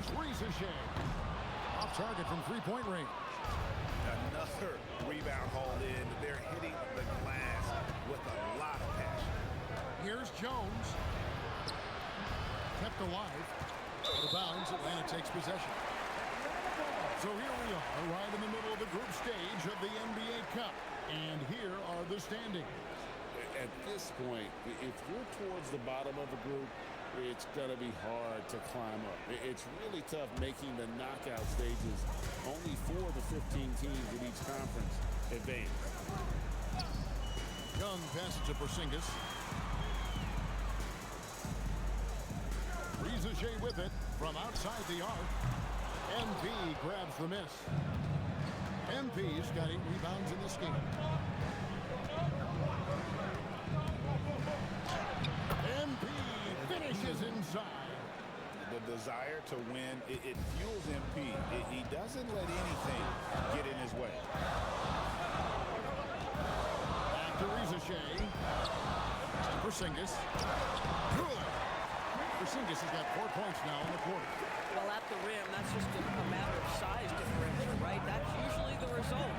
Here's Shea. Off target from three-point range. Another rebound hauled in. They're hitting the glass with a lot of passion. Here's Jones. Kept alive. The bounds. Atlanta takes possession. So here we are, right in the middle of the group stage of the NBA Cup. And here are the standings. At this point, if you're towards the bottom of a group, it's going to be hard to climb up. It's really tough making the knockout stages. Only 4 of the 15 teams in each conference advance. Young passes to Porzingis. Shea with it from outside the arc. MP grabs the miss. MP's got 8 rebounds in this game. MP finishes inside. The desire to win, it fuels MP. He doesn't let anything get in his way. Back to Shea. Porzingis. Porzingis has got 4 points now in the quarter. Well, at the rim, that's just a matter of size differential, right? That's usually the result.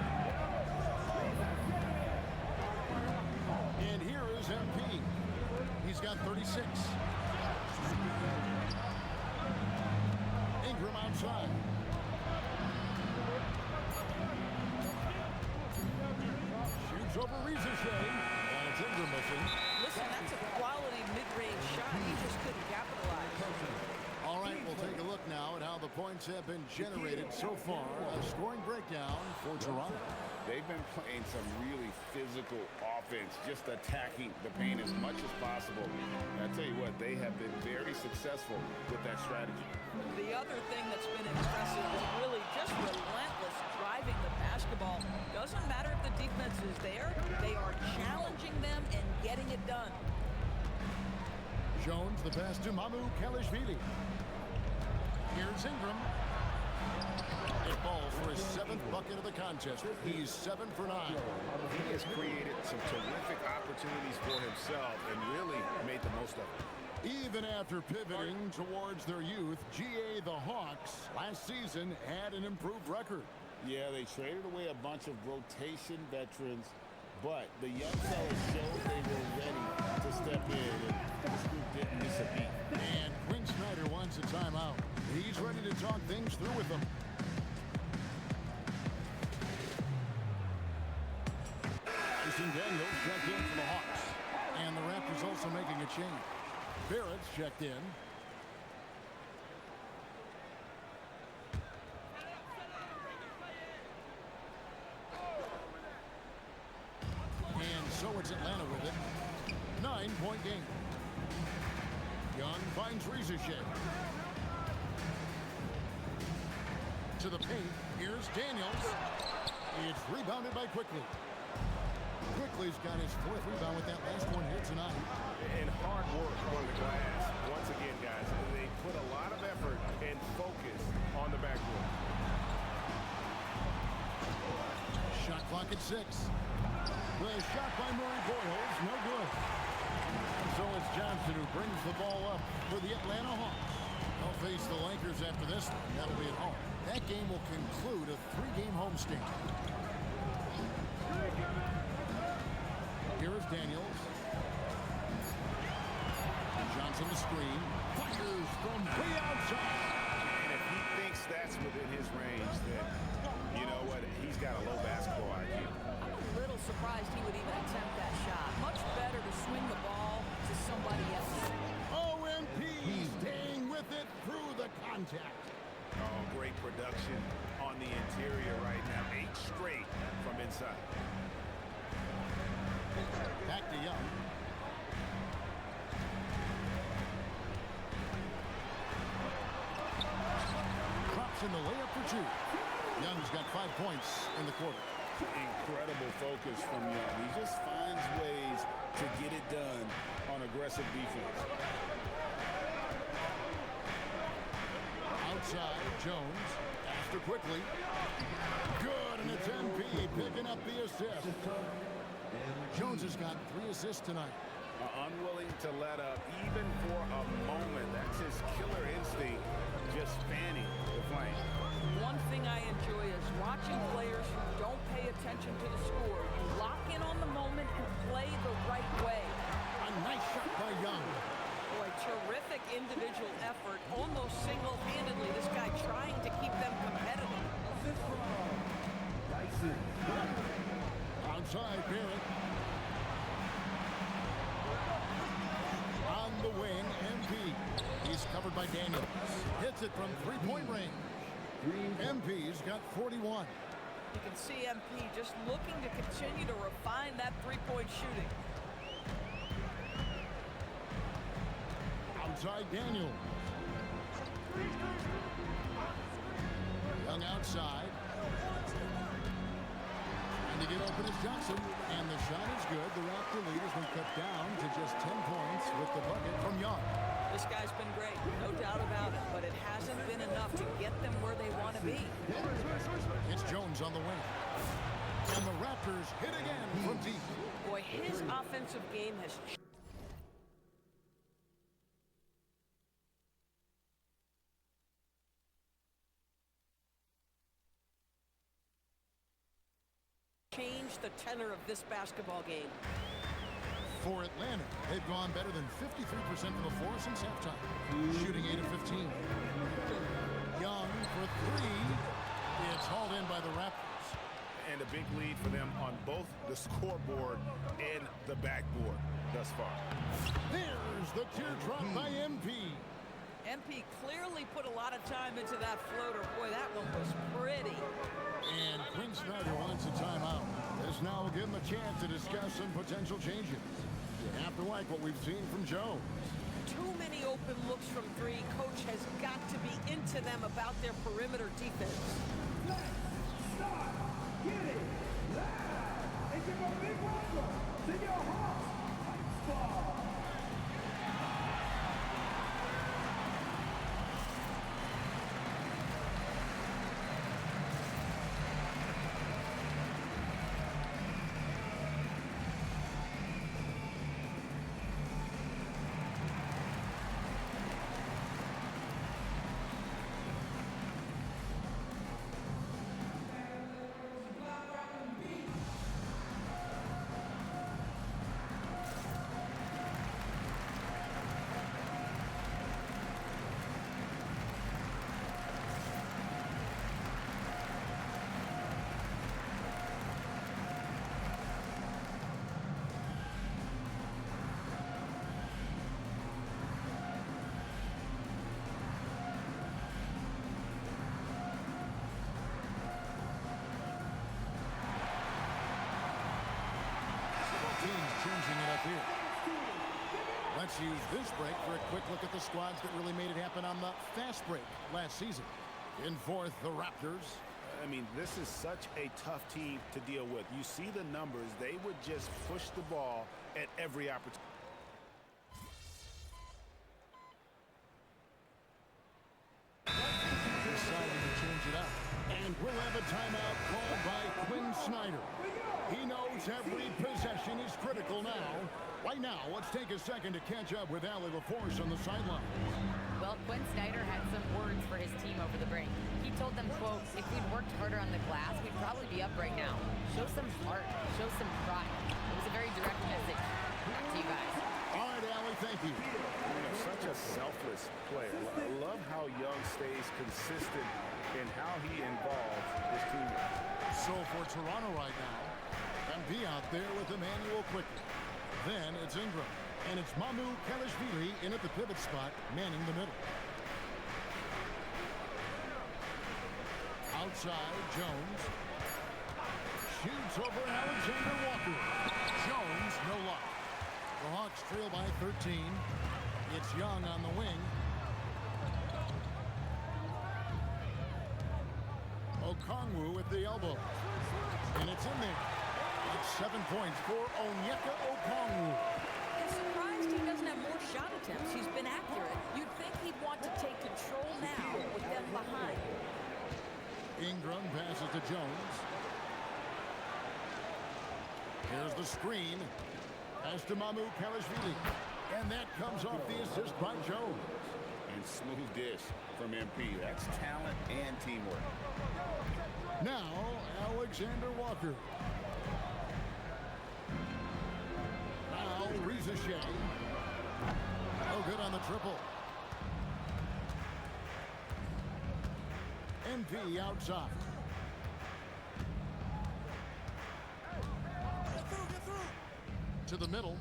And here is MP. He's got 36. Ingram outside. Shoots over Shea. And it's Ingram missing. Listen, that's a quality mid-range shot. He just couldn't capitalize. All right, we'll take a look now at how the points have been generated so far. A scoring breakdown for Toronto. They've been playing some really physical offense, just attacking the paint as much as possible. And I tell you what, they have been very successful with that strategy. The other thing that's been impressive is really just relentless driving the basketball. Doesn't matter if the defense is there, they are challenging them and getting it done. Jones, the pass to Mamu Kelishvili. Here's Ingram. It falls for his 7th bucket of the contest. He's 7 for 9. He has created some terrific opportunities for himself and really made the most of it. Even after pivoting towards their youth, G.A. the Hawks last season had an improved record. Yeah, they traded away a bunch of rotation veterans, but the young fellas showed they were ready to step in, and this group didn't miss a beat. And Quinn Snyder wants a timeout. He's ready to talk things through with them. Jason Daniels checked in for the Hawks. And the Raptors also making a change. Barrett's checked in. And so it's Atlanta with it. 9-point game. Young finds Shea. To the paint. Here's Daniels. It's rebounded by Quickly. Quickly's got his 4th rebound with that last one here tonight. And hard work on the glass. Once again, guys, they put a lot of effort and focus on the backboard. Shot clock at 6. The shot by Murray Boyles, no good. So it's Johnson who brings the ball up for the Atlanta Hawks. They'll face the Lakers after this one. That'll be at home. That game will conclude a 3-game homestand. Here is Daniels. Johnson the screen. Fires from way outside. And if he thinks that's within his range, then you know what? He's got a low basketball IQ. I'm a little surprised he would even attempt that shot. Much better to swing the ball to somebody else. OMP staying with it through the contact. Oh, great production on the interior right now. 8 straight from inside. Back to Young. Drops in the layup for 2. Young's got 5 points in the quarter. Incredible focus from Young. He just finds ways to get it done on aggressive defense. Outside, Jones. After Quickly. Good, and it's MP picking up the assist. Jones has got 3 assists tonight. Unwilling to let up even for a moment. That's his killer instinct, just fanning covered by Daniels. Hits it from three-point range. MP's got 41. You can see MP just looking to continue to refine that three-point shooting. Outside Daniels. Young outside. And to get open is Johnson. And the shot is good. The Raptor lead has been cut down to just 10 points with the bucket from Young. This guy's been great, no doubt about it, but it hasn't been enough to get them where they want to be. It's Jones on the wing. And the Raptors hit again from deep. Boy, his offensive game has changed the tenor of this basketball game. For Atlanta, they've gone better than 53% from the floor since halftime, shooting 8 of 15. Young for three. It's hauled in by the Raptors. And a big lead for them on both the scoreboard and the backboard thus far. There's the teardrop by MP. MP clearly put a lot of time into that floater. Boy, that one was pretty. And Quinn Snyder wants a timeout. This now will give him a chance to discuss some potential changes. You have to like what we've seen from Joe. Too many open looks from three. Coach has got to be into them about their perimeter defense. Let's start getting loud and give a big welcome to your host, Baseball. Teams changing it up here. Let's use this break for a quick look at the squads that really made it happen on the fast break last season. In fourth, the Raptors. I mean, this is such a tough team to deal with. You see the numbers. They would just push the ball at every opportunity. Deciding to change it up. And we'll have a timeout called by Quinn Snyder. He knows every possession is critical now. Right now, let's take a second to catch up with Allie LaForce on the sideline. Well, Quinn Snyder had some words for his team over the break. He told them, quote, if we'd worked harder on the glass, we'd probably be up right now. Show some heart. Show some pride. It was a very direct message. Back to you guys. All right, Allie, thank you. Such a selfless player. I love how Young stays consistent in how he involves his teammates. So for Toronto right now, MP out there with Emmanuel quickly. Then it's Ingram. And it's Mamu Kelishvili in at the pivot spot, manning the middle. Outside, Jones. Shoots over Alexander Walker. Jones, no luck. The Hawks trail by 13. It's Young on the wing. Okongwu at the elbow. And it's in there. It's 7 points for Onyeka Okongwu. I'm surprised he doesn't have more shot attempts. He's been accurate. You'd think he'd want to take control now with them behind. Ingram passes to Jones. Here's the screen. Pass to Mamu Kelishvili. And that comes off the assist by Jones. And smooth dish from MP. That's talent and teamwork. Now, Alexander Walker. Now, Reza Shea. No good on the triple. MP outside. Get through. To the middle.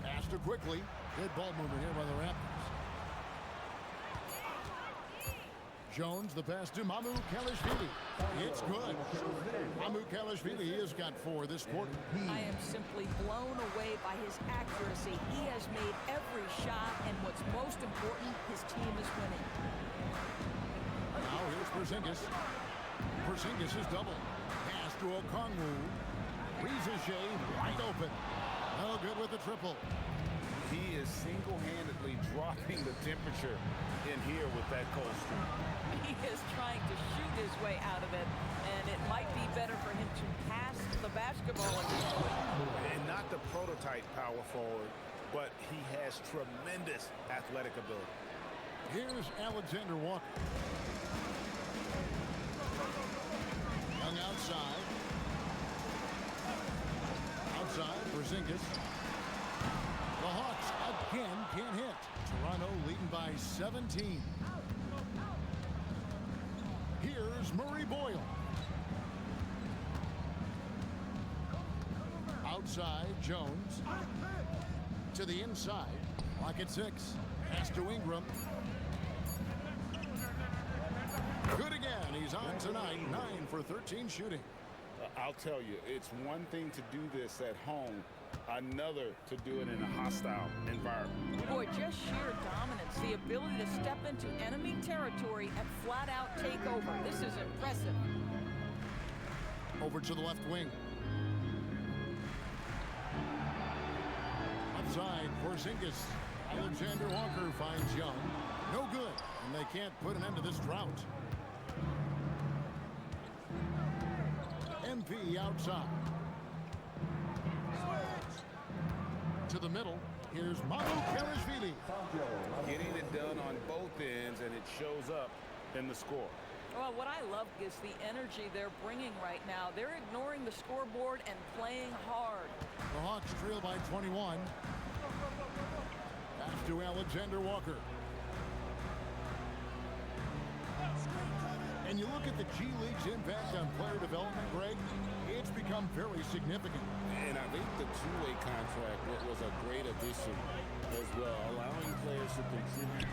Pass to quickly. Good ball movement here by the Raptors. Jones, the pass to Mamukelashvili. It's good. Mamukelashvili has got 4 this quarter. I am simply blown away by his accuracy. He has made every shot, and what's most important, his team is winning. Now here's Porzingis. Porzingis is double. Pass to Okongwu. Rizache wide open. No good with the triple. He is single-handedly dropping the temperature in here with that cold streak. He is trying to shoot his way out of it, and it might be better for him to pass the basketball at this point. And not the prototype power forward, but he has tremendous athletic ability. Here's Alexander Walker. Young outside. Outside, Porzingis. The Hawks again can't hit. Toronto leading by 17. Here's Murray Boyle. Outside, Jones. To the inside. Lock at 6. Pass to Ingram. Good again. He's on tonight. 9 for 13 shooting. I'll tell you, it's one thing to do this at home, another to do it in a hostile environment. Boy, just sheer dominance, the ability to step into enemy territory and flat out take over. This is impressive. Over to the left wing. Outside, Porzingis. Alexander Walker finds Young. No good, and they can't put an end to this drought. MP outside. To the middle. Here's Mamukelashvili. Getting it done on both ends, and it shows up in the score. Well, what I love is the energy they're bringing right now. They're ignoring the scoreboard and playing hard. The Hawks trail by 21. Pass to Alexander Walker. And you look at the G League's impact on player development, Greg, it's become very significant. And I think the two-way contract was a great addition as well, allowing players to contribute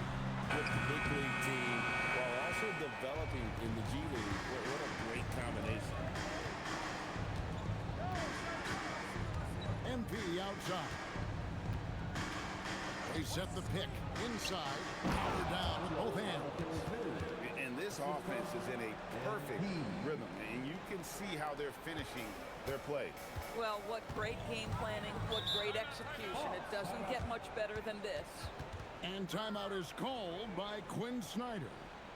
with the big league team while also developing in the G League. What a great combination. MP outside. They set the pick inside. Power down with both hands. And this offense is in a perfect rhythm, and you can see how they're finishing their play. Well, what great game planning, what great execution. It doesn't get much better than this. And timeout is called by Quinn Snyder.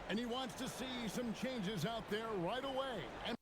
And he wants to see some changes out there right away. And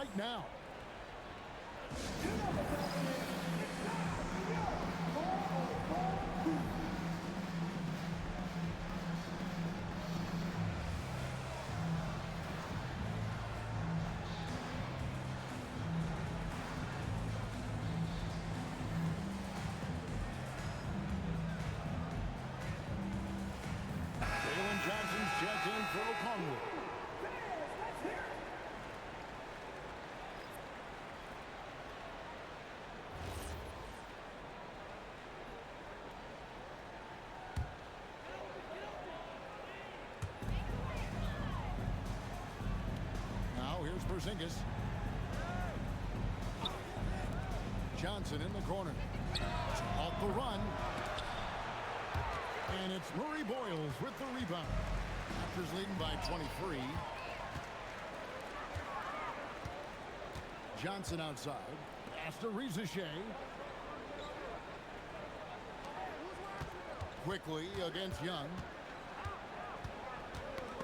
right now. Jalen Johnson's checked in for O'Connell. Now here's Porzingis. Johnson in the corner. Off the run. And it's Murray Boyles with the rebound. Raptors leading by 23. Johnson outside. Pass to Rizachet. Quickly against Young.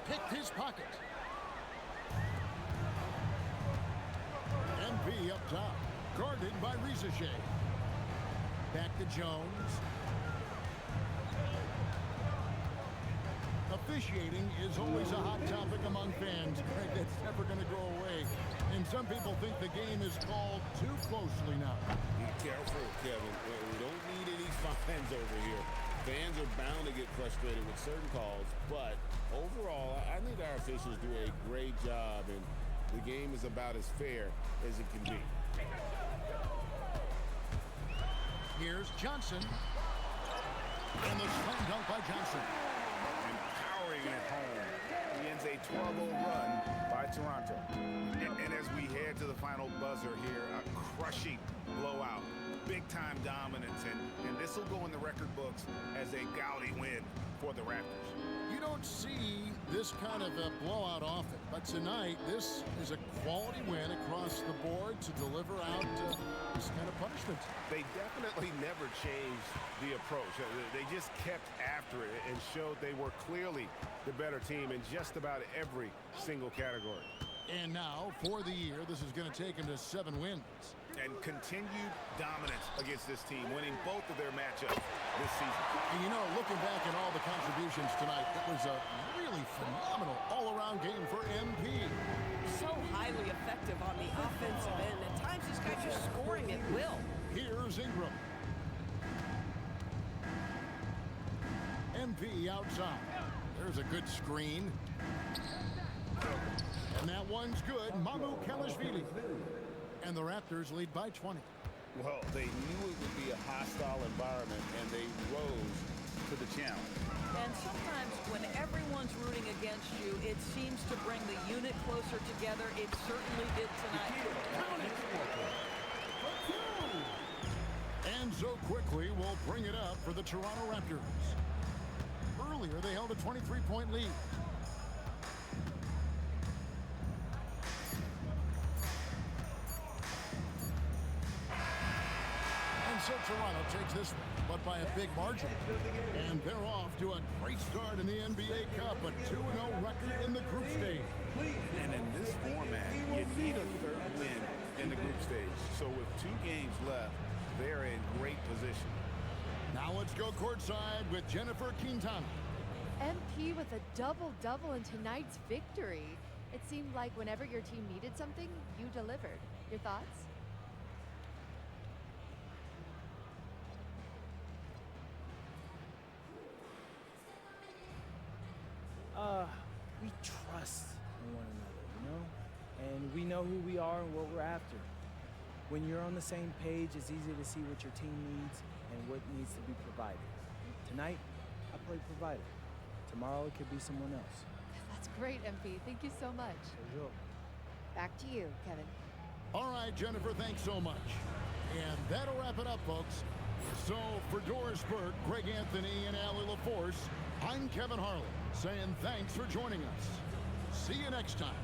Picked his pocket. MP up top. Guarded by Rizachet. Back to Jones. Officiating is always a hot topic among fans. It's never going to go away. And some people think the game is called too closely now. Be careful, Kevin. We don't need any fines over here. Fans are bound to get frustrated with certain calls, but overall, I think our officials do a great job, and the game is about as fair as it can be. Here's Johnson. And the slam dunk by Johnson. Empowering at home. He ends a 12-0 run by Toronto. And as we head to the final buzzer here, a crushing blowout. Big-time dominance. And this will go in the record books as a gaudy win for the Raptors. You don't see this kind of a blowout often, but tonight this is a quality win across the board to deliver out this kind of punishment. They definitely never changed the approach. They just kept after it and showed they were clearly the better team in just about every single category. And now, for the year, this is going to take them to 7 wins. And continued dominance against this team, winning both of their matchups this season. And you know, looking back at all the contributions tonight, it was a really phenomenal all-around game for MP. So highly effective on the offensive end. At times, these guys are scoring at will. Here's Ingram. MP outside. There's a good screen. And that one's good. Mamu Kelishvili. And the Raptors lead by 20. Well, they knew it would be a hostile environment, and they rose to the challenge. And sometimes when everyone's rooting against you, it seems to bring the unit closer together. It certainly did tonight. And so quickly will bring it up for the Toronto Raptors. Earlier, they held a 23-point lead. So Toronto takes this one, but by a big margin. And they're off to a great start in the NBA Cup, a 2-0 record in the group stage. And in this format, you need a third win in the group stage. So with 2 games left, they're in great position. Now let's go courtside with Jennifer Quintana. MP with a double-double in tonight's victory. It seemed like whenever your team needed something, you delivered. Your thoughts? We trust in one another, you know? And we know who we are and what we're after. When you're on the same page, it's easy to see what your team needs and what needs to be provided. Tonight, I played provider. Tomorrow, it could be someone else. That's great, MP. Thank you so much. Sure. Back to you, Kevin. All right, Jennifer, thanks so much. And that'll wrap it up, folks. So for Doris Burke, Greg Anthony, and Allie LaForce, I'm Kevin Harlan, saying thanks for joining us. See you next time.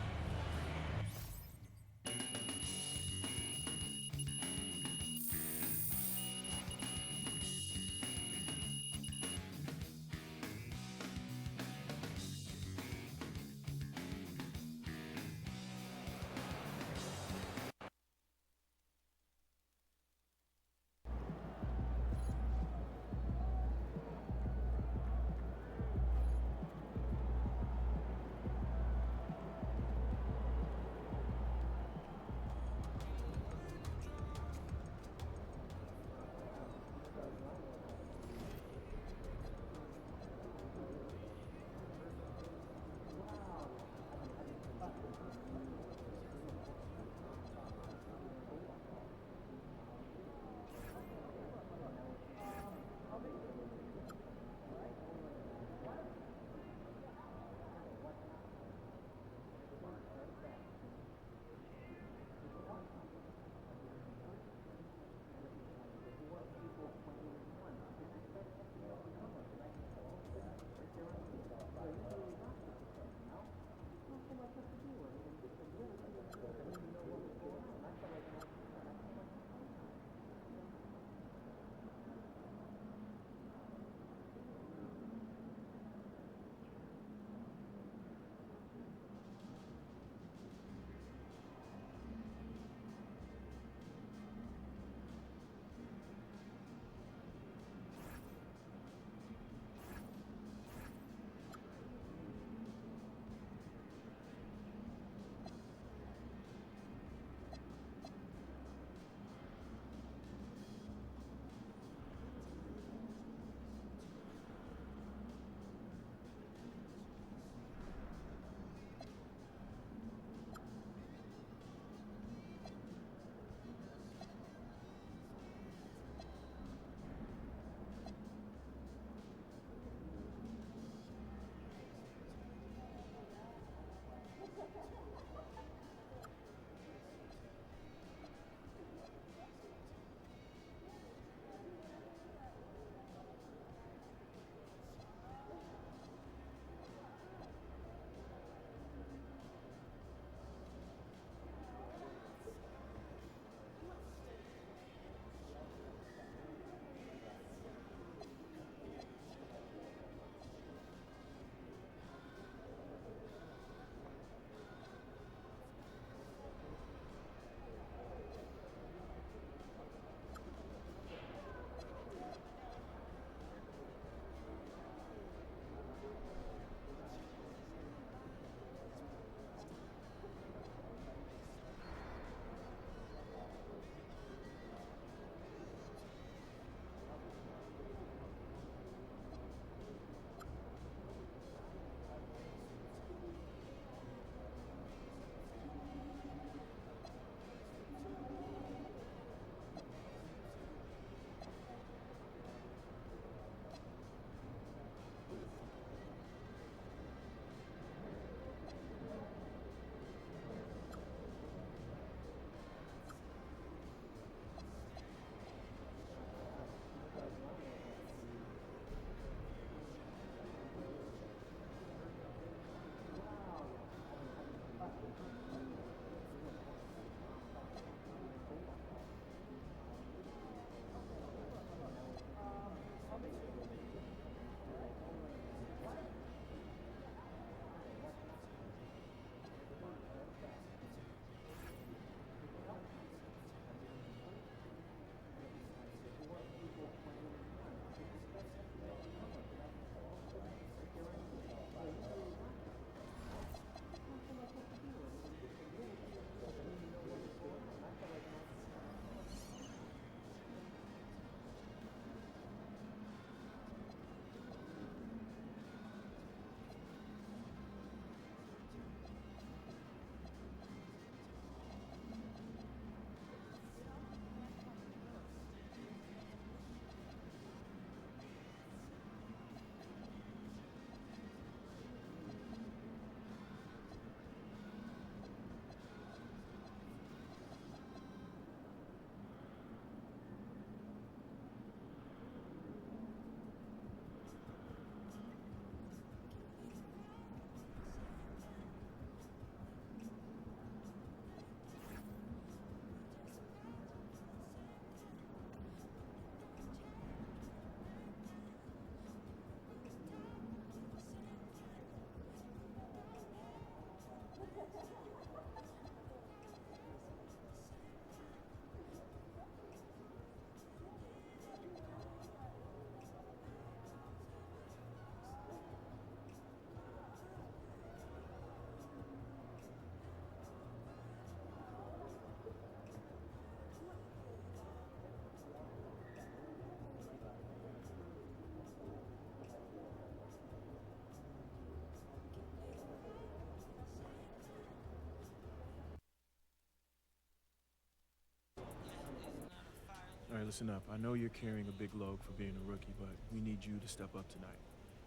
listen up. I know you're carrying a big load for being a rookie, but we need you to step up tonight.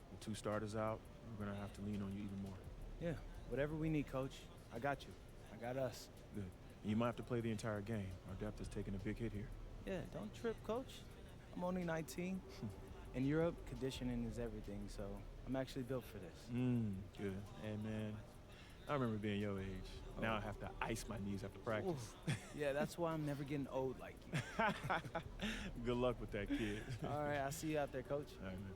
With 2 starters out, we're going to have to lean on you even more. Yeah, whatever we need, Coach. I got you. I got us. Good. And you might have to play the entire game. Our depth is taking a big hit here. Yeah, don't trip, Coach. I'm only 19. In Europe, conditioning is everything, so I'm actually built for this. Good. And, man, I remember being your age. Now I have to ice my knees after practice. Yeah, that's why I'm never getting old like you. Good luck with that, kid. All right, I'll see you out there, Coach. All right, man.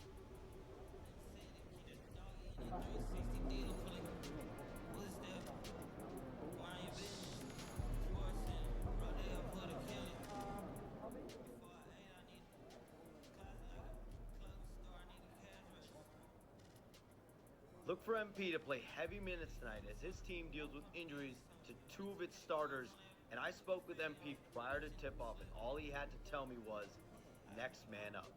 Look for MP to play heavy minutes tonight as his team deals with injuries to 2 of its starters. And I spoke with MP prior to tip-off, and all he had to tell me was, next man up.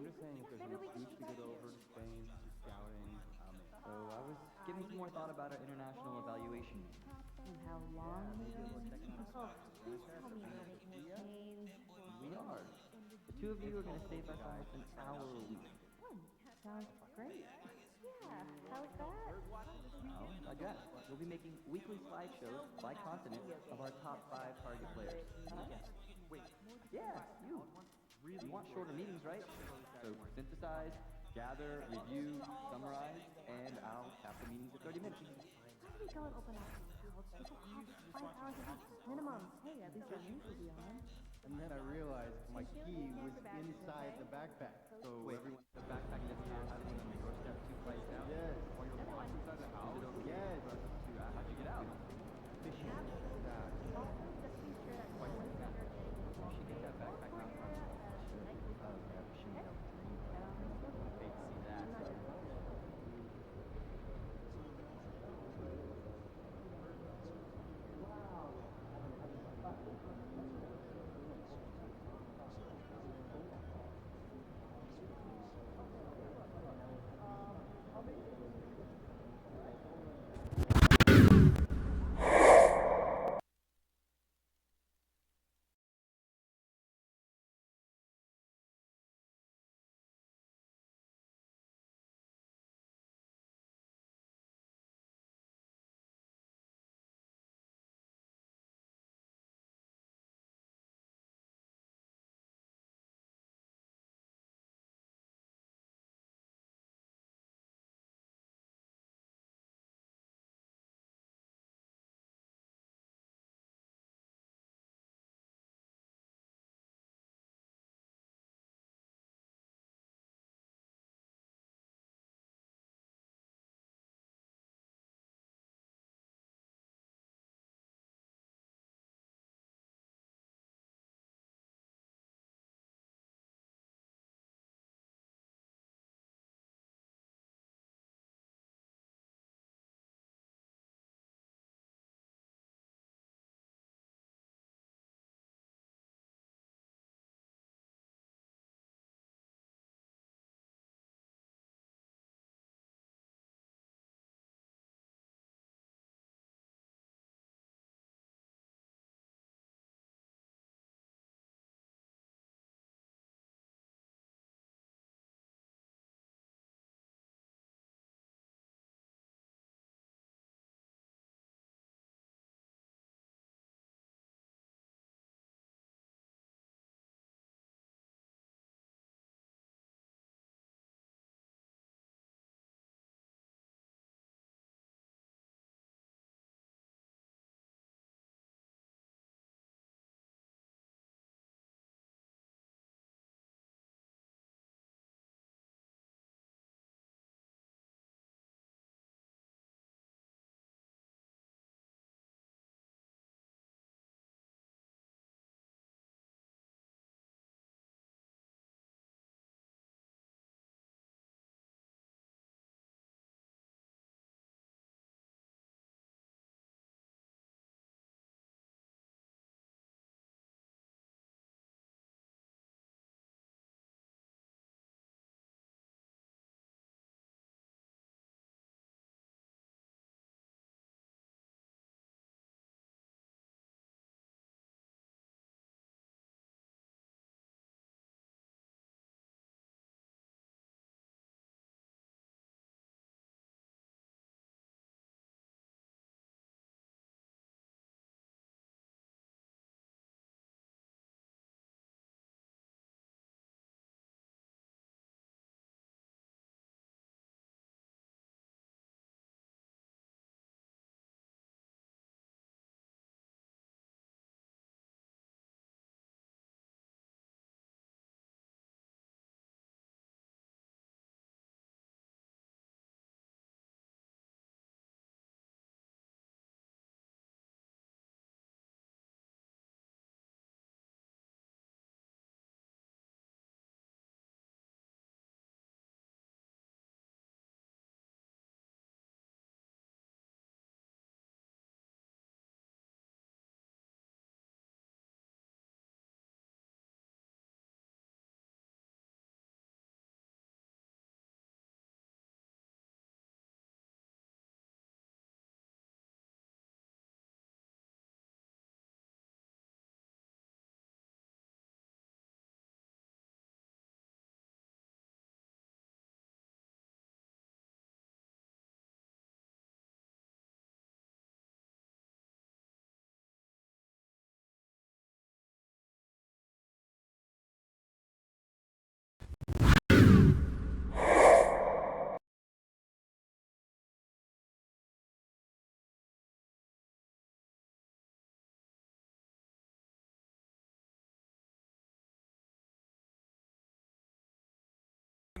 I'm just saying if there's an excuse to get over to Spain, to scouting. So I was giving some more thought about our international evaluation. And how long we will please tell me how it will change. We are. The 2 of you are going to stay by side an hour a week. Sounds great. Yeah, how's that? Well, digest. We'll be making weekly slideshows by continent of our top 5 target players. Wait. Yeah, you. You want shorter meetings, right? So synthesize, gather, review, summarize, and I'll cap the meetings at 30 minutes. Why do we go and open up? People have 5 hours a week minimum. Hey, at least our news will be on. And then I realized my key was inside the backpack. So everyone, The backpack that you have on the doorstep 2 flights down? yes, Or your box inside the house? Is it okay yes. for us to, how'd you get out? Fishing. Also, just be sure that no one's under You should get that backpack out front. Hate to see that.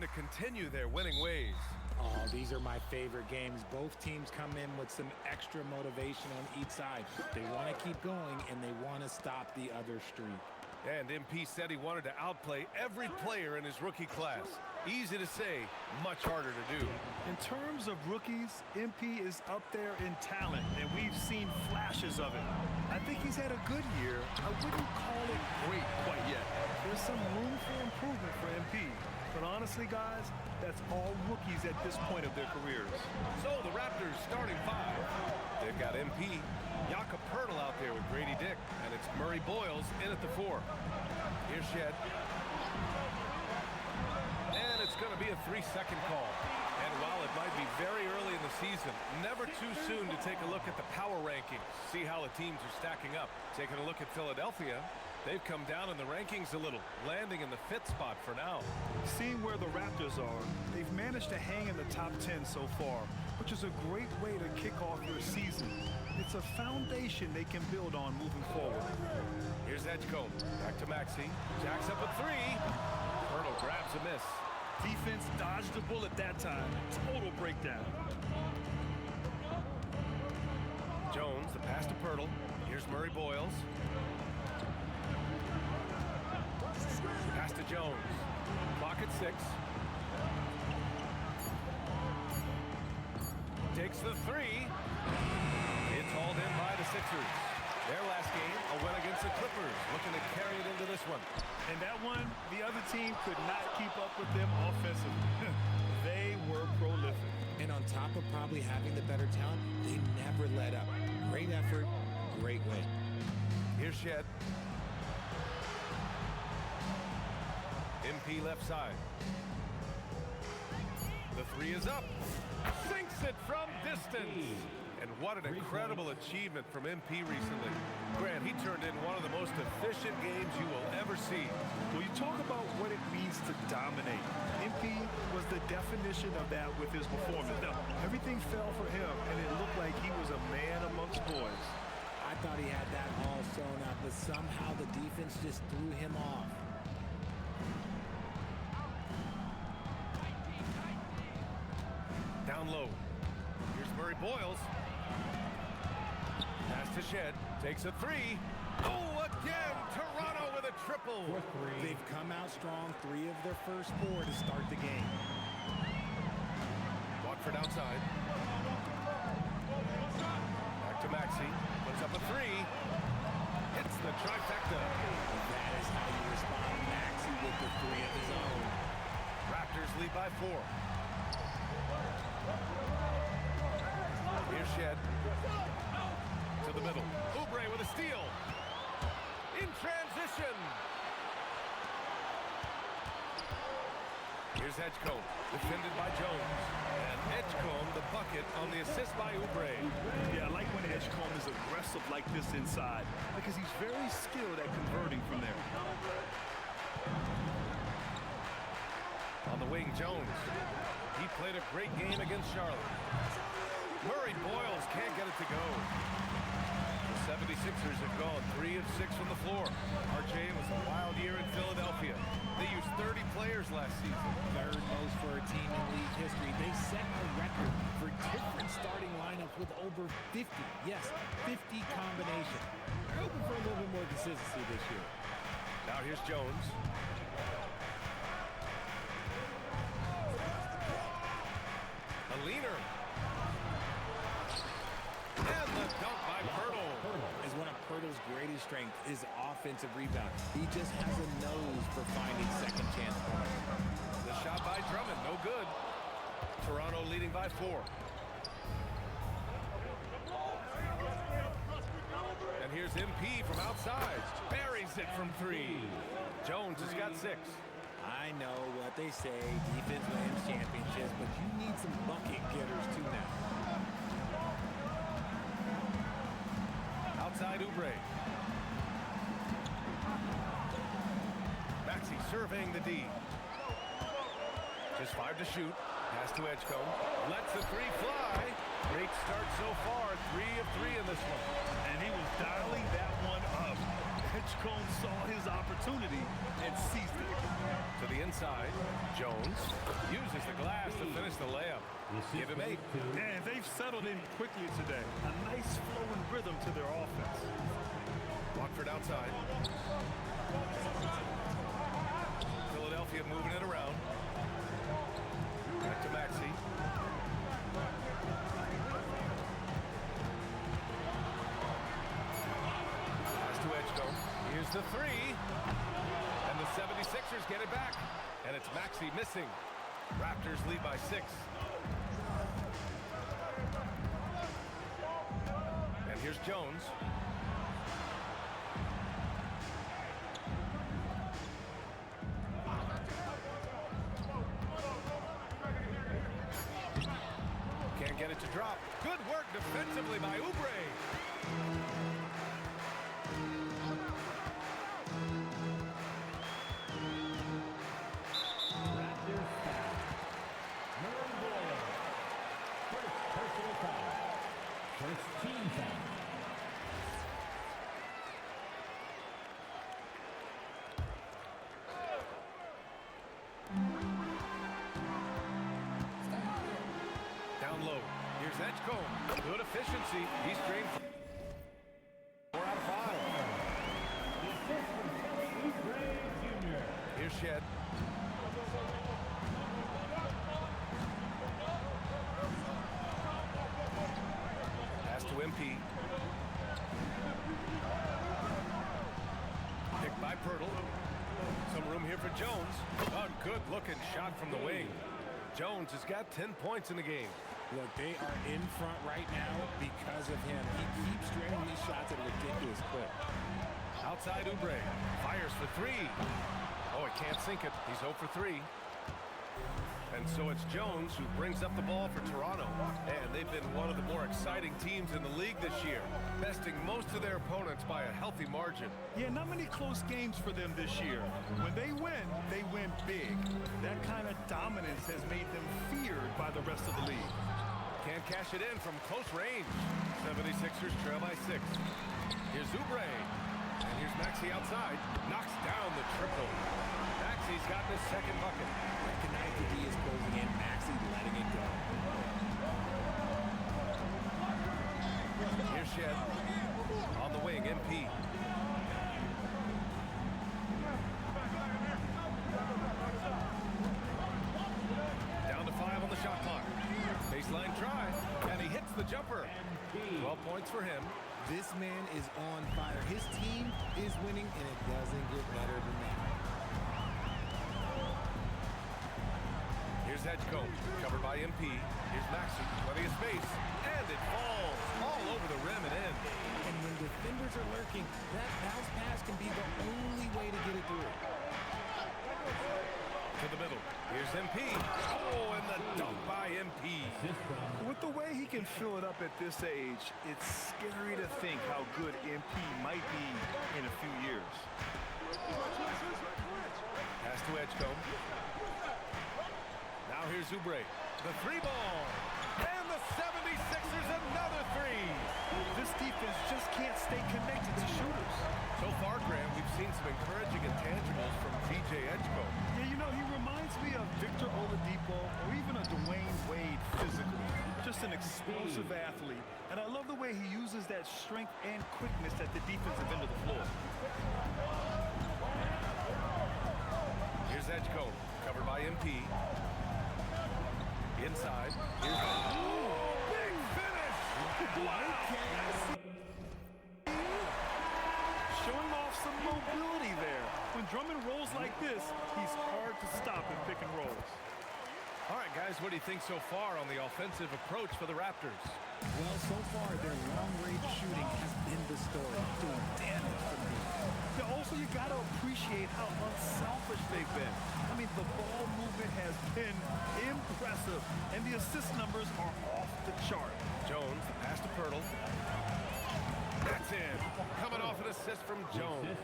to continue their winning ways. Oh, these are my favorite games. Both teams come in with some extra motivation on each side. They want to keep going, and they want to stop the other streak. And MP said he wanted to outplay every player in his rookie class. Easy to say, much harder to do. In terms of rookies, MP is up there in talent, and we've seen flashes of it. I think he's had a good year. I wouldn't call it great quite yet. There's some room for improvement for MP. But honestly, guys, that's all rookies at this point of their careers. So the Raptors starting five. They've got MP, Jakob Poeltl out there with Grady Dick, and it's Murray Boyles in at the 4. Here's Shed. And it's going to be a 3-second call. And while it might be very early in the season, never too soon to take a look at the power rankings, see how the teams are stacking up. Taking a look at Philadelphia, they've come down in the rankings a little, landing in the 5th spot for now. Seeing where the Raptors are, they've managed to hang in the top 10 so far, which is a great way to kick off your season. It's a foundation they can build on moving forward. Here's Edgecombe, back to Maxey, jacks up a 3. Poeltl grabs a miss. Defense dodged the bullet that time. Total breakdown. Jones, the pass to Poeltl. Here's Murray Boyles. Pass to Jones. Clock at 6. Takes the 3. It's hauled in by the Sixers. Their last game, a win against the Clippers, looking to carry it into this one. And that one, the other team could not keep up with them offensively. They were prolific. And on top of probably having the better talent, they never let up. Great effort, great win. Here's Shed. MP left side. The 3 is up. Sinks it from distance. And what an incredible achievement from MP recently. Grant, he turned in one of the most efficient games you will ever see. When you talk about what it means to dominate, MP was the definition of that with his performance. Now, everything fell for him, and it looked like he was a man amongst boys. I thought he had that all sewn up, but somehow the defense just threw him off. Down low. Here's Murray Boyles. Pass to Shed. Takes a 3. Oh, again! Toronto with a triple. They've come out strong, 3 of their first 4 to start the game. Watford outside. Back to Maxey. Puts up a 3. Hits the trifecta. That is how you respond. Maxey with the 3 of his own. Raptors lead by 4. Here's Shed. To the middle. Oubre with a steal. In transition. Here's Edgecombe. Defended by Jones. And Edgecombe, the bucket on the assist by Oubre. Yeah, I like when Edgecombe is aggressive like this inside because he's very skilled at converting from there. On the wing, Jones. He played a great game against Charlotte. Murray Boyles can't get it to go. The 76ers have gone 3 of 6 from the floor. RJ, it was a wild year in Philadelphia. They used 30 players last season. Third most for a team in league history. They set a record for different starting lineups with over 50. Yes, 50 combinations. They're hoping for a little bit more consistency this year. Now here's Jones. A leaner. And the dunk by Poeltl. Is one of Poeltl's greatest strengths is offensive rebound. He just has a nose for finding second chance points. The shot by Drummond, no good. Toronto leading by 4. And here's MP from outside. Buries it from 3. Jones has got 6. I know what they say, defense wins championships, but you need some bucket getters too now. Outside Oubre. Maxey surveying the D. Just 5 to shoot. Pass to Edgecombe. Lets the 3 fly. Great start so far. 3 of 3 in this one. And he was dialing that one up. Edgecombe saw his the opportunity and seized it. To the inside, Jones uses the glass to finish the layup. Give him 8. And they've settled in quickly today. A nice flow and rhythm to their offense. Watford outside. Philadelphia moving it around. Back to Maxey. Pass to Edgecombe. Here's the 3. And the 76ers get it back. And it's Maxey missing. Raptors lead by 6. And here's Jones. Can't get it to drop. Good work defensively by Oubre. Down low. Here's Edgecombe. Good efficiency. He's trained 4 out of 5. Here's Shed. Pass to MP. Picked by Pirtle. Some room here for Jones. A good looking shot from the wing. Jones has got 10 points in the game. Look, they are in front right now because of him. He keeps draining these shots at a ridiculous clip. Outside Oubre. Fires for 3. Oh, he can't sink it. He's 0 for 3. And so it's Jones who brings up the ball for Toronto. And they've been one of the more exciting teams in the league this year, besting most of their opponents by a healthy margin. Yeah, not many close games for them this year. When they win big. That kind of dominance has made them feared by the rest of the league. Can't cash it in from close range. 76ers trail by 6. Here's Oubre. And here's Maxey outside. Knocks down the triple. Maxey's got his second bucket. Recognize the D is closing in. Maxey letting it go. Here's Shed. On the wing, MP. Down to 5 on the shot clock. Baseline try. And he hits the jumper. 12 points for him. This man is on fire. His team is winning, and it doesn't get better than that. Here's Edgecombe, covered by MP. Here's Maxey, plenty of space, and it falls all over the rim and in. And when defenders are lurking, that bounce pass can be the only way to get it through. To the middle. Here's MP. Oh, and the dunk by MP. With the way he can fill it up at this age, it's scary to think how good MP might be in a few years. Pass to Edgecombe. Now here's Oubre. The 3 ball. And the 76ers another 3. This defense just can't stay connected to shooters. So far, Graham, we've seen some encouraging intangibles from DJ Edgecombe. Yeah, you know, he reminds me of Victor Oladipo or even a Dwayne Wade physically. Just an explosive athlete. And I love the way he uses that strength and quickness at the defensive end of the floor. Here's Edgecombe, covered by MP. Inside. Here's big finish! Showing off some mobility there. When Drummond rolls like this, he's hard to stop in pick and rolls. All right, guys, what do you think so far on the offensive approach for the Raptors? Well, so far, their long-range shooting has been the story. Doing damage for me. Yeah, also, you got to appreciate how unselfish they've been. I mean, the ball movement has been impressive, and the assist numbers are off the chart. Jones, the pass to Pirtle. That's in. Coming off an assist from Jones.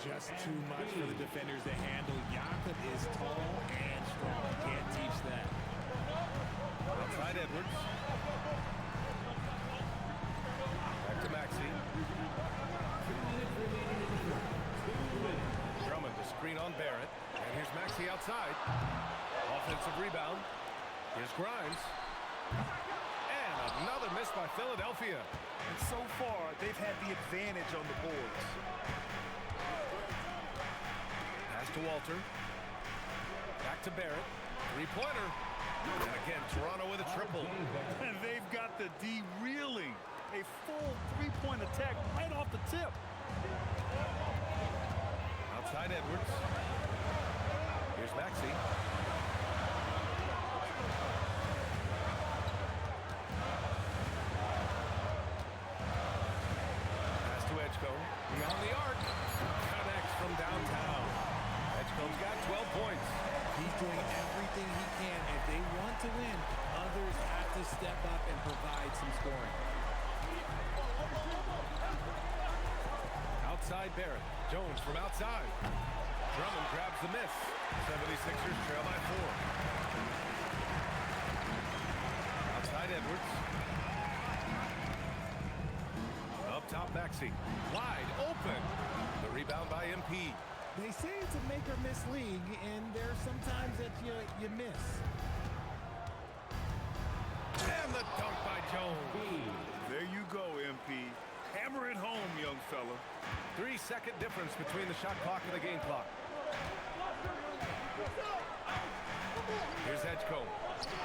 Just too much for the defenders to handle. Jakob is tall and strong. Can't teach that. Outside Edwards. Back to Maxey. outside. Offensive rebound. Here's Grimes. And another miss by Philadelphia. And so far, they've had the advantage on the boards. Pass to Walter. Back to Barrett. Three-pointer. And again, Toronto with a triple. And they've got the D reeling. A full three-point attack right off the tip. Outside Edwards. Here's Maxey. Pass to Edgecombe. Beyond the arc. Connects from downtown. Edgecombe's got 12 points. He's doing everything he can. If they want to win, others have to step up and provide some scoring. Outside Barrett. Jones from outside. Drummond grabs the miss. 76ers trail by 4. Outside Edwards. Up top Maxey. Wide open. The rebound by MP. They say it's a make or miss league, and there's sometimes that you miss. And the dunk by Jones. There you go, MP. Hammer it home, young fella. 3-second difference between the shot clock and the game clock. Here's Edgecombe.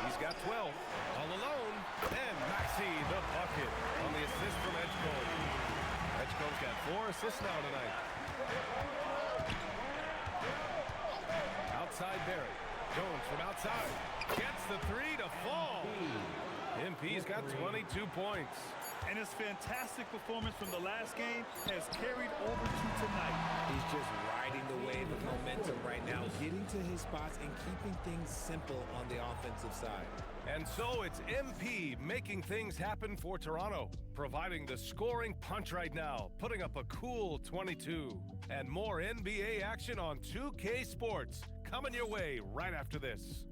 He's got 12. All alone. And Maxey, the bucket on the assist from Edgecombe. Edgecombe's got 4 assists now tonight. Outside Barrett. Jones from outside. Gets the 3 to fall. MP's got 22 points. And his fantastic performance from the last game has carried over to tonight. He's just riding the wave of momentum right now, getting to his spots and keeping things simple on the offensive side. And so it's MP making things happen for Toronto, providing the scoring punch right now, putting up a cool 22. And more NBA action on 2K Sports coming your way right after this.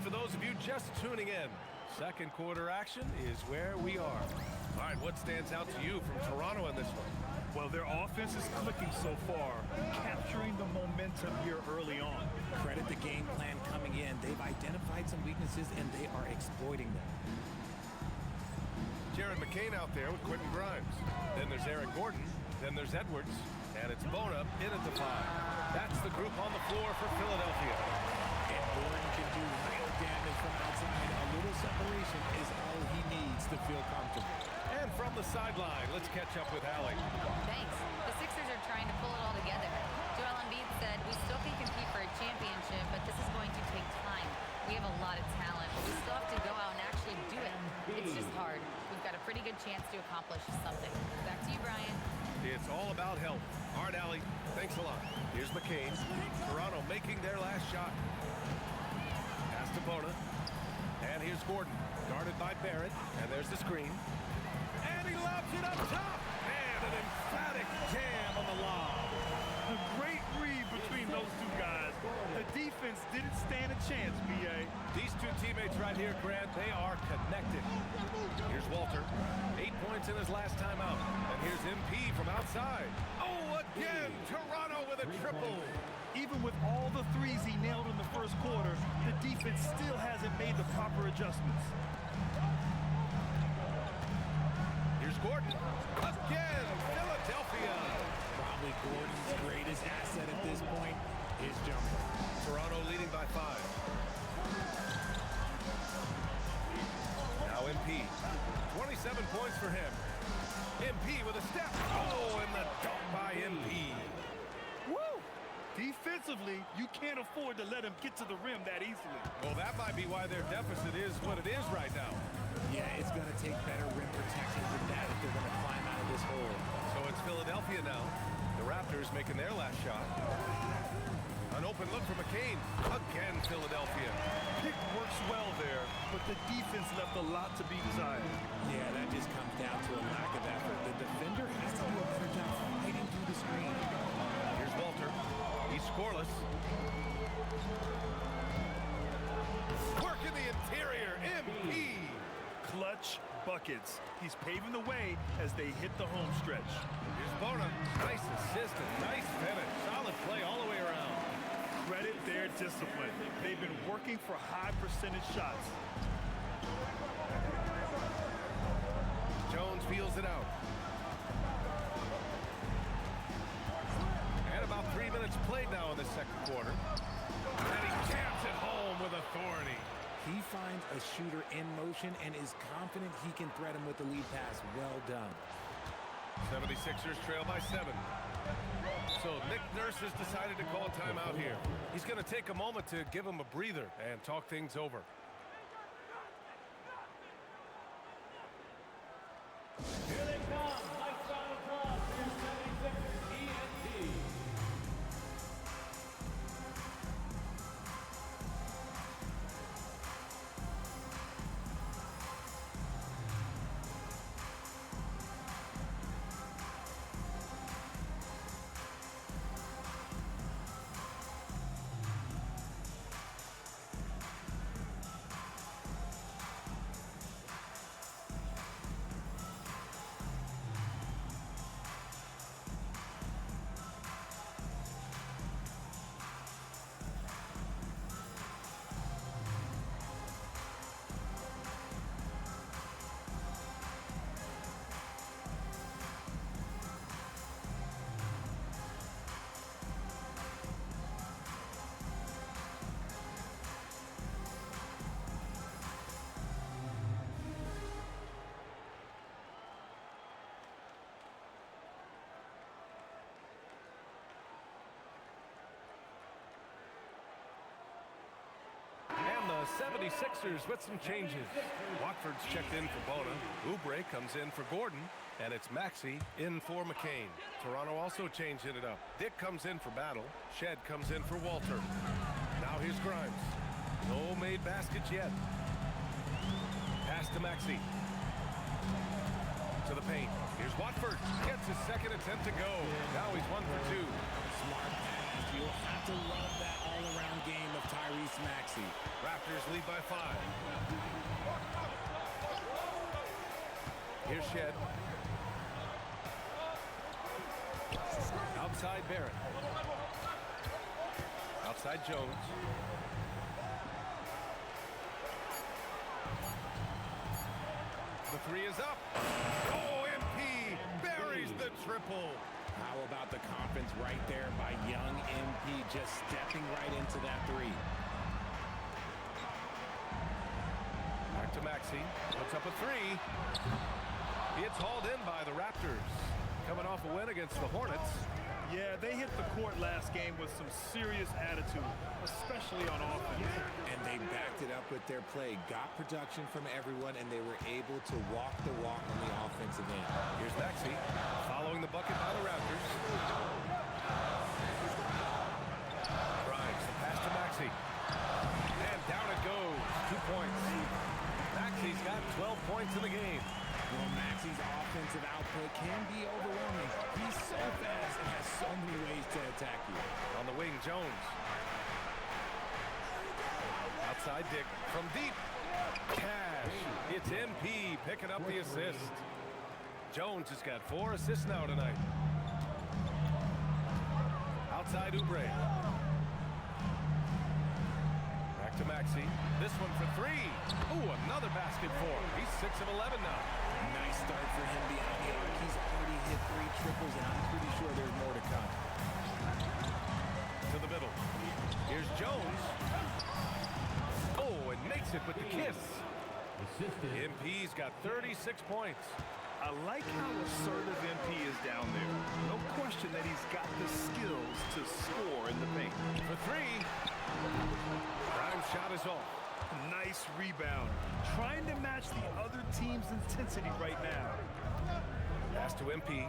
For those of you just tuning in, second quarter action is where we are. All right, what stands out to you from Toronto in this one? Well, their offense is clicking so far, capturing the momentum here early on. Credit the game plan coming in. They've identified some weaknesses, and they are exploiting them. Jared McCain out there with Quentin Grimes. Then there's Eric Gordon. Then there's Edwards. And it's Bona in at the 5. That's the group on the floor for Philadelphia. And Gordon can do real damage from outside. A little separation is all he needs to feel comfortable. And from the sideline, let's catch up with Allie. Thanks. The Sixers are trying to pull it all together. Joel Embiid said, we still can compete for a championship, but this is going to take time. We have a lot of talent, but we still have to go out and actually do it. It's just hard. We've got a pretty good chance to accomplish something. Back to you, Brian. It's all about health. All right, Allie, thanks a lot. Here's McCain. Toronto making their last shot. Pass to Bona. And here's Gordon, guarded by Barrett. And there's the screen. And he lobs it up top. And an emphatic jam on the lob. A great read between those two guys. The defense didn't stand a chance, B.A. These two teammates right here, Grant, they are connected. Here's Walter. 8 points in his last time out. And here's MP from outside. Oh, again, Toronto with a triple. Even with all the threes he nailed in the first quarter, the defense still hasn't made the proper adjustments. Here's Gordon. Again, Philadelphia. Probably Gordon's greatest asset at this point, his jumper. Toronto leading by 5. Now MP. 27 points for him. MP with a step. Oh, and the dunk by MP. Woo! Defensively, you can't afford to let him get to the rim that easily. Well, that might be why their deficit is what it is right now. Yeah, it's going to take better rim protection than that if they're going to climb out of this hole. So it's Philadelphia now. The Raptors making their last shot. An open look for McCain. Again, Philadelphia. Pick works well there, but the defense left a lot to be desired. Yeah, that just comes down to a lack of effort. The defender has to do a better job fighting through the screen. Here's Walter. He scoreless. Work in the interior. MP. Clutch buckets. He's paving the way as they hit the home stretch. Here's Bona. Nice assist and nice finish. Solid play all the way around. Credit their discipline. They've been working for high percentage shots. Jones feels it out. And about 3 minutes played now in the second quarter. And he jams it home with authority. He finds a shooter in motion and is confident he can threat him with the lead pass. Well done. 76ers trail by 7. So Nick Nurse has decided to call a timeout here. He's going to take a moment to give him a breather and talk things over. Here they come. Nice round of applause for your 76ers TNT. And the 76ers with some changes. Watford's checked in for Bona. Oubre comes in for Gordon. And it's Maxey in for McCain. Toronto also changing it up. Dick comes in for Battle. Shed comes in for Walter. Now here's Grimes. No made baskets yet. Pass to Maxey. To the paint. Here's Watford. Gets his second attempt to go. Now he's 1 for 2. Smart pass. You'll have to love that all-around game of Tyrese Maxey. Raptors lead by 5. Here's Shed. Outside Barrett. Outside Jones. The three is up. Oh, MP buries the triple. How about the confidence right there by young MP, just stepping right into that three. Back to Maxey. Puts up a three. It's hauled in by the Raptors. Coming off a win against the Hornets. Yeah, they hit the court last game with some serious attitude, especially on offense. And they backed it up with their play. Got production from everyone, and they were able to walk the walk on the offensive end. Here's Maxey following the bucket by the Raptors. Grimes, the pass to Maxey. And down it goes. 2 points. Maxey's got 12 points in the game. Well, Maxey's offensive output can be overwhelming. He's so fast and has so many ways to attack you. On the wing, Jones. Outside Dick from deep. Cash. It's MP picking up the assist. Jones has got 4 assists now tonight. Outside Oubre. Back to Maxey. This one for 3. Ooh, another basket for him. He's 6 of 11 now. Nice start for him behind the arc. He's already hit 3 triples, and I'm pretty sure there's more to come. To the middle. Here's Jones. Oh, and makes it with the kiss. MP's got 36 points. I like how assertive MP is down there. No question that he's got the skills to score in the paint. For 3. Grimes shot is off. Nice rebound. Trying to match the other team's intensity right now. Pass to MP.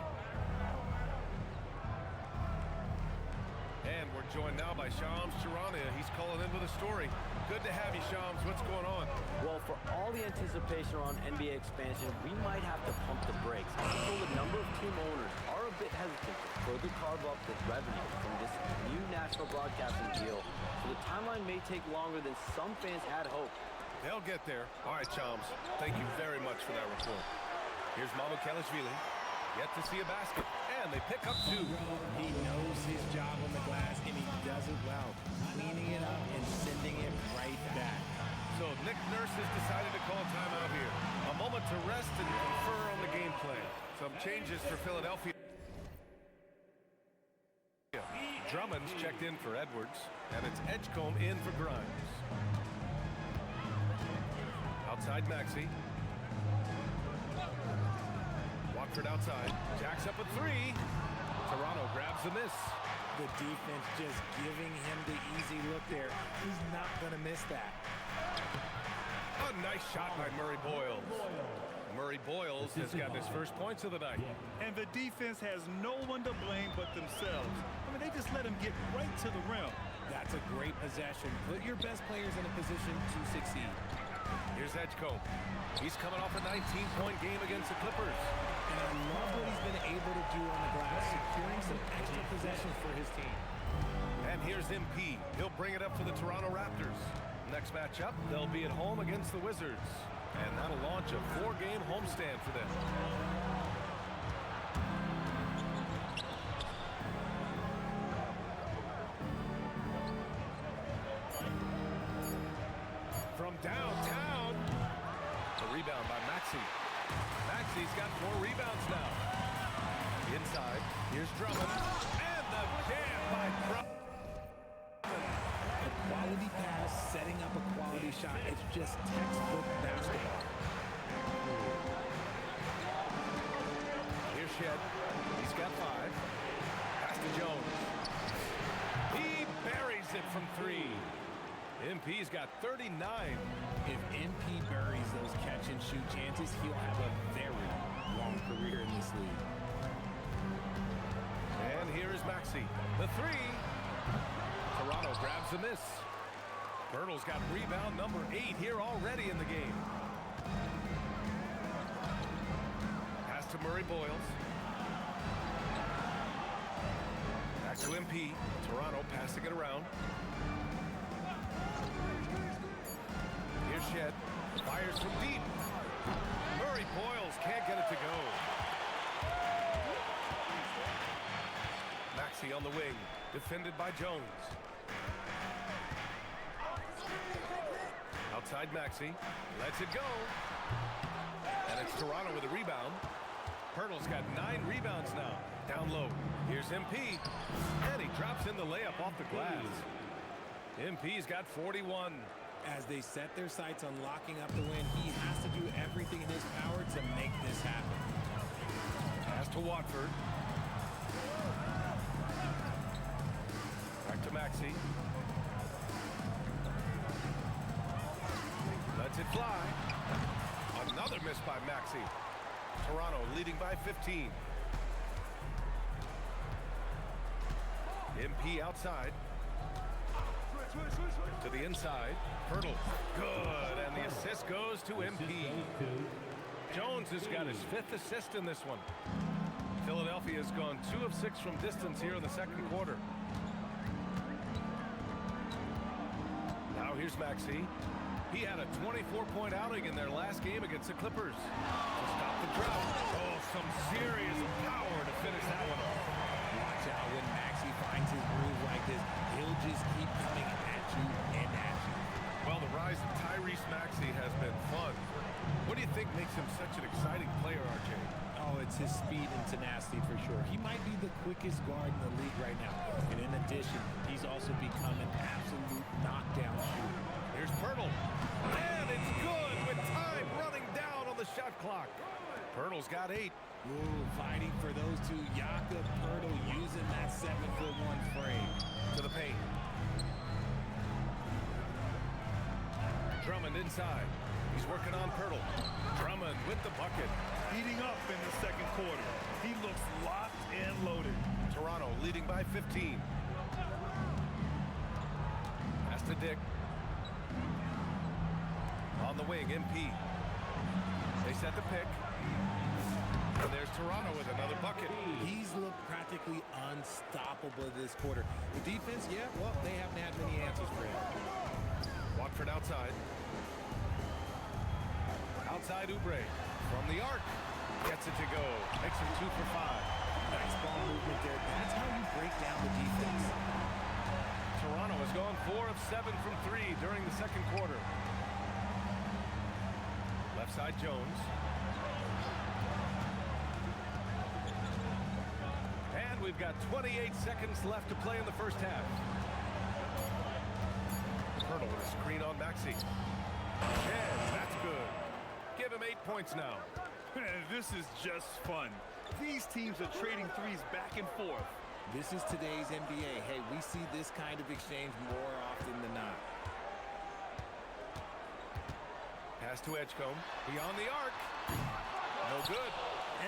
And we're joined now by Shams Charania. He's calling in with a story. Good to have you, Shams. What's going on? Well, for all the anticipation around NBA expansion, we might have to pump the brakes. I told a number of team owners our bit hesitant to further carve up the revenue from this new national broadcasting deal, so the timeline may take longer than some fans had hoped. They'll get there. All right, Chums. Thank you very much for that report. Here's Mamukelashvili. Yet to see a basket. And they pick up 2. He knows his job on the glass, and he does it well. Cleaning it up and sending it right back. So Nick Nurse has decided to call timeout here. A moment to rest and confer on the game plan. Some changes for Philadelphia. Drummond's checked in for Edwards, and it's Edgecombe in for Grimes. Outside Maxey. Watford outside. Jacks up a 3. Toronto grabs the miss. The defense just giving him the easy look there. He's not going to miss that. A nice shot by Murray Boyles. Murray Boyles has gotten his first points of the night. And the defense has no one to blame but themselves. I mean, they just let him get right to the rim. That's a great possession. Put your best players in a position to succeed. Here's Edgecombe. He's coming off a 19-point game against the Clippers. And I love what he's been able to do on the glass, securing some extra possessions for his team. And here's MP. He'll bring it up for the Toronto Raptors. Next matchup, they'll be at home against the Wizards. And that'll launch a 4-game homestand for them. From downtown, the rebound by Maxey. Maxey's got 4 rebounds now. Inside, here's Drummond, and the jam by Drummond. A quality pass, setting up a quality shot. It's just textbook basketball. Here's Shed. He's got 5. Pass to Jones. He buries it from 3. MP's got 39. If MP buries those catch-and-shoot chances, he'll have a very long career in this league. And here is Maxey. The 3. Toronto grabs the miss. Pirtle's got rebound number 8 here already in the game. Pass to Murray Boyles. Back to MP. Toronto passing it around. Here's Shed. Fires from deep. Murray Boyles can't get it to go. Maxey on the wing. Defended by Jones. Outside Maxey. Lets it go. And it's Toronto with a rebound. Pirtle's got 9 rebounds now. Down low. Here's MP. And he drops in the layup off the glass. MP's got 41. As they set their sights on locking up the win, he has to do everything in his power to make this happen. Pass to Watford. Back to Maxey. Lets it fly. Another miss by Maxey. Toronto leading by 15. MP outside. To the inside. Pirtle. Good. And the assist goes to MP. Jones has got his 5th assist in this one. Philadelphia has gone 2 of 6 from distance here in the second quarter. Now here's Maxey. He had a 24-point outing in their last game against the Clippers. To stop the drought. Oh, some serious power to finish that one off. Watch out when Maxey finds his groove like this. He'll just keep coming at you and at you. Well, the rise of Tyrese Maxey has been fun. What do you think makes him such an exciting player, RJ? Oh, it's his speed and tenacity for sure. He might be the quickest guard in the league right now. And in addition, he's also become an absolute knockdown shooter. Here's Pirtle. And it's good with time running down on the shot clock. Pirtle's got 8. Ooh, fighting for those two. Jakob Pirtle using that 7'1" frame. To the paint. Drummond inside. He's working on Pirtle. Drummond with the bucket. Heating up in the second quarter. He looks locked and loaded. Toronto leading by 15. Pass to Dick. On the wing, MP. They set the pick. And there's Toronto with another bucket. He's looked basically unstoppable this quarter. The defense, yeah, well, they haven't had many answers for him. Watford outside. Outside Oubre. From the arc. Gets it to go. Makes him 2 for 5. Nice ball movement there. That's how you break down the defense. Toronto has gone 4 of 7 from 3 during the second quarter. Left side Jones. And we've got 28 seconds left to play in the first half. Colonel with a screen on Maxey. And that's good. Give him 8 points now. This is just fun. These teams are trading threes back and forth. This is today's NBA. Hey, we see this kind of exchange more often than not. Pass to Edgecombe. Beyond the arc. No good.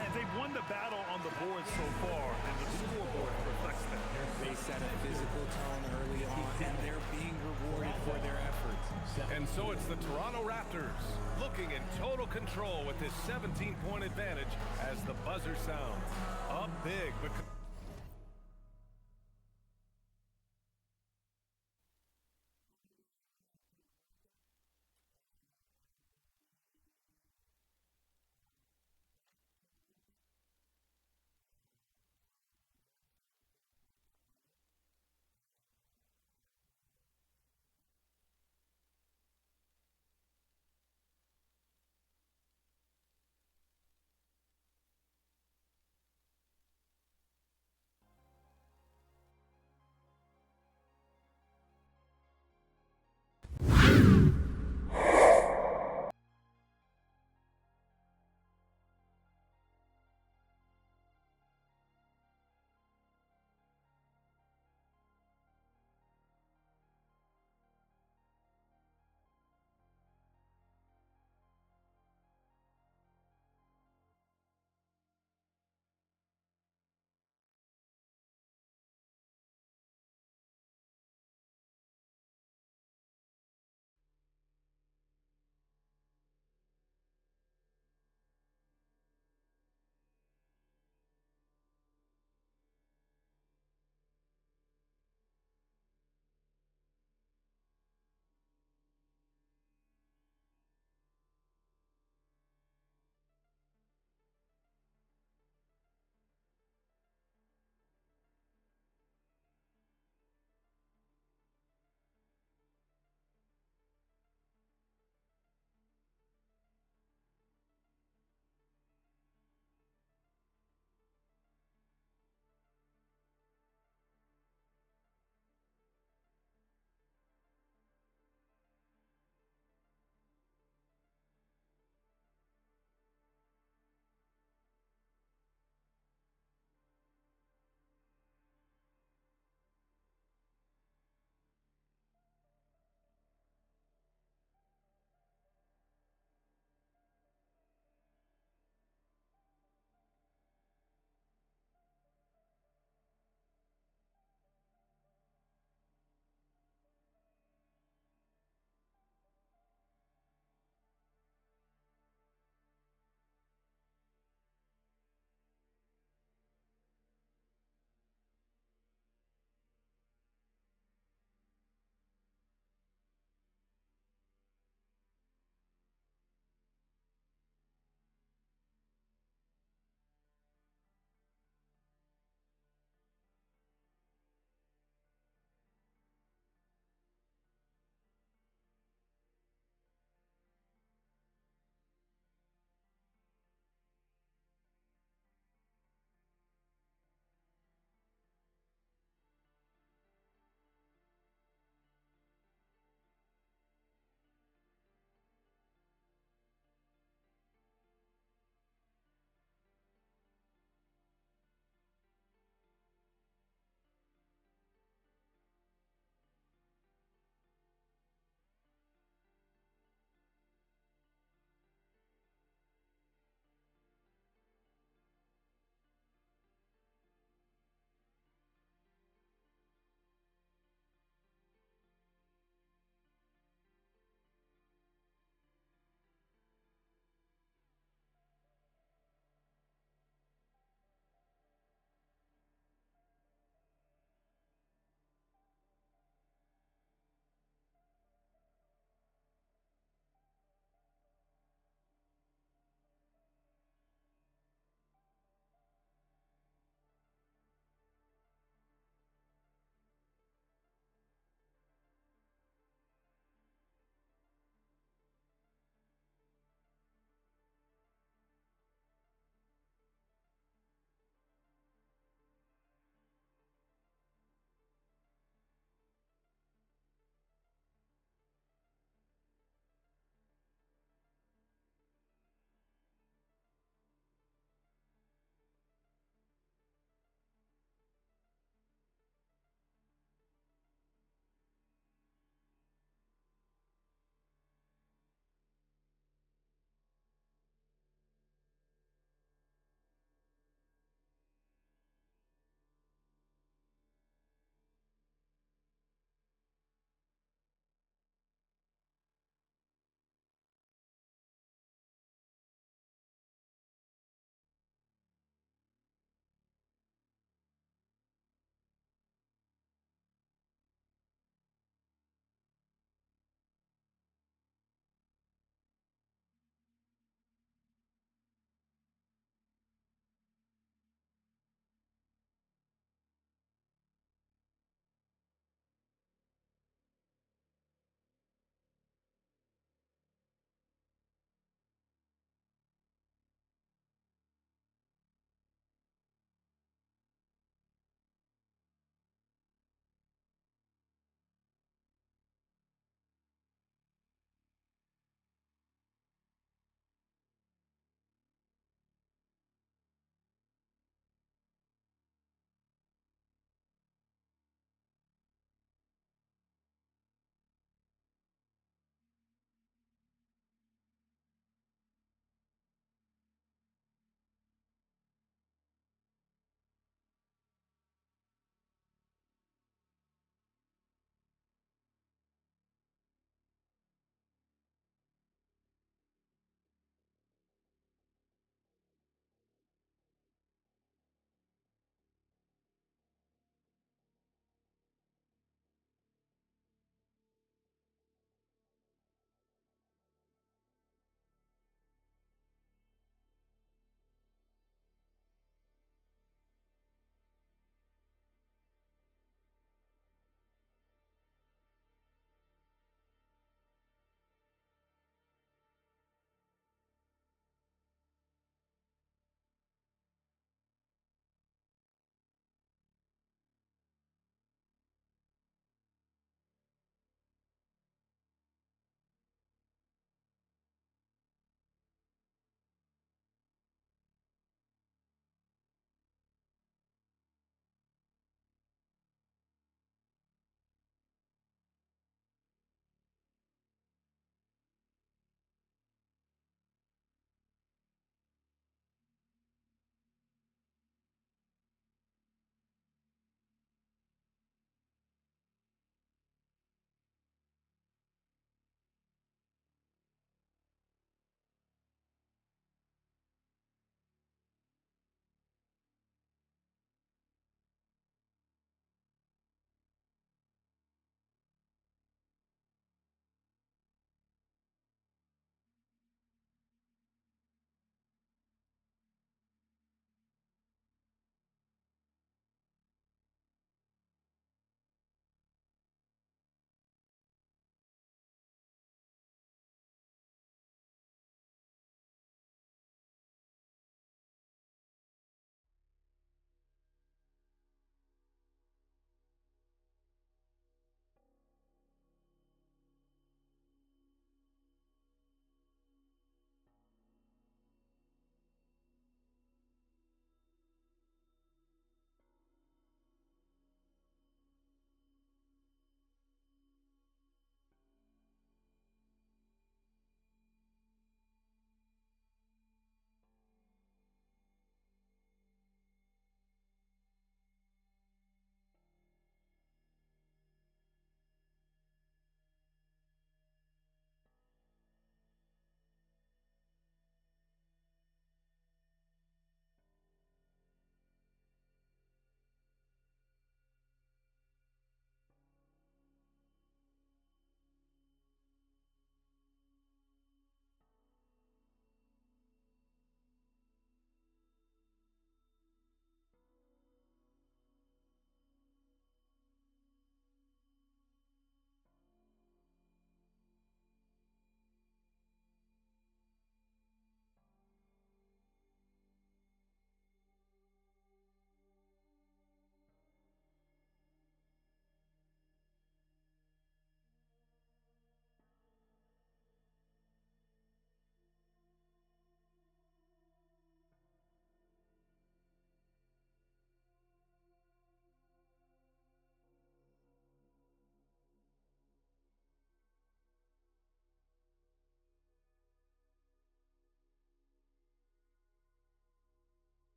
And they've won the battle on the board so far, and the scoreboard reflects that. They set a physical tone early on, and they're being rewarded for their efforts. And so it's the Toronto Raptors looking in total control with this 17-point advantage as the buzzer sounds. Up big, but